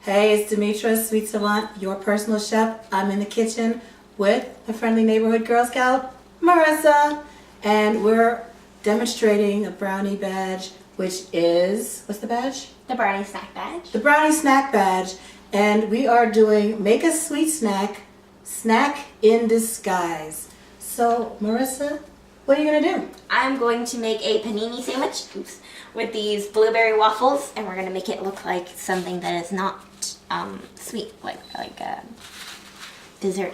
Hey, it's Demetra, Sweet Savant, your personal chef. I'm in the kitchen with a friendly neighborhood Girl Scout, Marissa, and we're demonstrating a brownie badge, which is, what's the badge? The Brownie Snack Badge. The Brownie Snack Badge, and we are doing Make a Sweet Snack, Snack in Disguise. So, Marissa, what are you going to do? I'm going to make a panini sandwich with these blueberry waffles, and we're going to make it look like something that is not sweet, like dessert.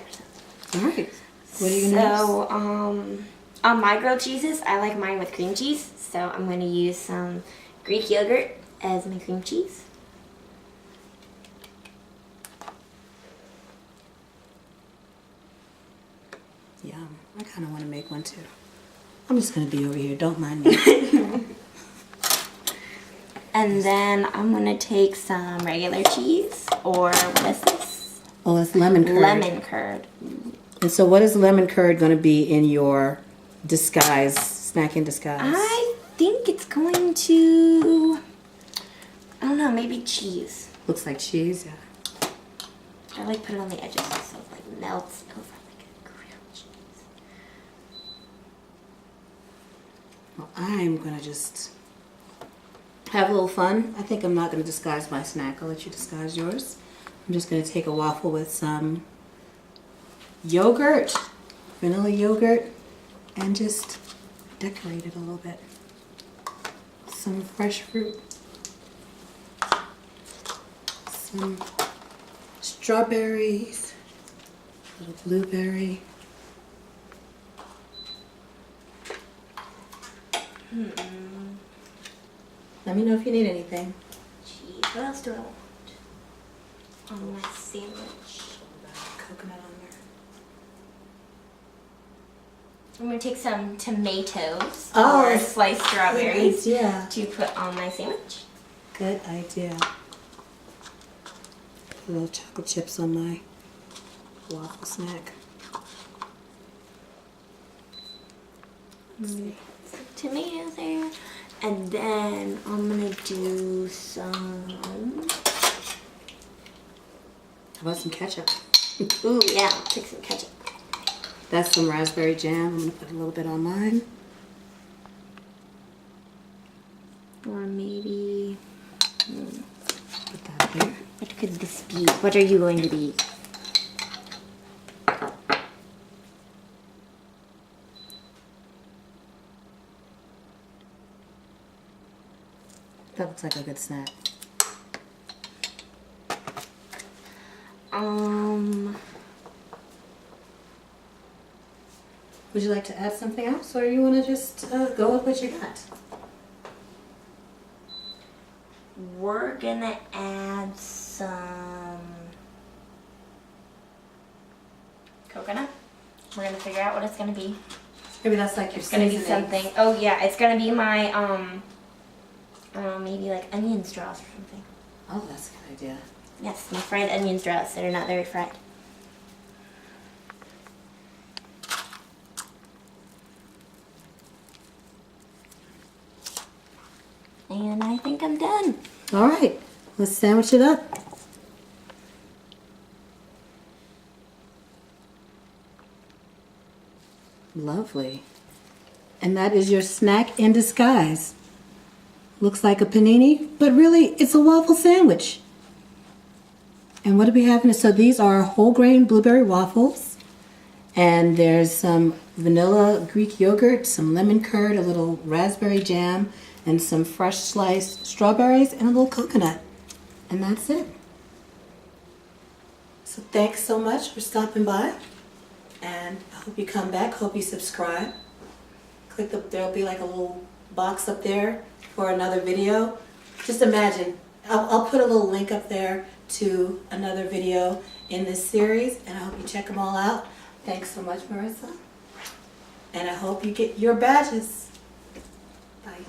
All right. What are you going to use? So, on my grilled cheeses, I like mine with cream cheese, so I'm going to use some Greek yogurt as my cream cheese. Yum. I kind of want to make one too. I'm just going to be over here. Don't mind me. And then I'm going to take some regular cheese, or what is this? Oh, it's lemon curd. Lemon curd. And so what is lemon curd going to be in your disguise, snack in disguise? I think it's going to, I don't know, maybe cheese. Looks like cheese, yeah. I like put it on the edges so it like melts over like a grilled cheese. Well, I'm going to just have a little fun. I think I'm not going to disguise my snack. I'll let you disguise yours. I'm just going to take a waffle with some yogurt, vanilla yogurt, and just decorate it a little bit. Some fresh fruit. Some strawberries, a little blueberry. Let me know if you need anything. Cheese. What else do I want on my sandwich? Coconut on there. I'm going to take some tomatoes Oh, or sliced strawberries yeah. to put on my sandwich. Good idea. Little chocolate chips on my waffle snack. Some tomatoes there. And then I'm going to do some... How about some ketchup? Ooh, yeah, I'll take some ketchup. That's some raspberry jam. I'm going to put a little bit on mine. Or maybe... Put that there. What could this be? What are you going to be? That looks like a good snack. Would you like to add something else, or you want to just go with what you got? We're gonna add some coconut. We're gonna figure out what it's gonna be. Maybe that's like your It's gonna be seasoning. something. Oh yeah, it's gonna be my maybe like onion straws or something. Oh, that's a good idea. Yes, my fried onion straws that are not very fried. And I think I'm done. All right, let's sandwich it up. Lovely. And that is your snack in disguise. Looks like a panini, but really it's a waffle sandwich. And what do we have in it? So these are whole grain blueberry waffles. And there's some vanilla Greek yogurt, some lemon curd, a little raspberry jam, and some fresh sliced strawberries, and a little coconut. And that's it. So thanks so much for stopping by. And I hope you come back. Hope you subscribe. Click there'll be like a little box up there for another video. Just imagine, I'll put a little link up there to another video in this series, and I hope you check them all out. Thanks so much, Marissa. And I hope you get your badges. Bye.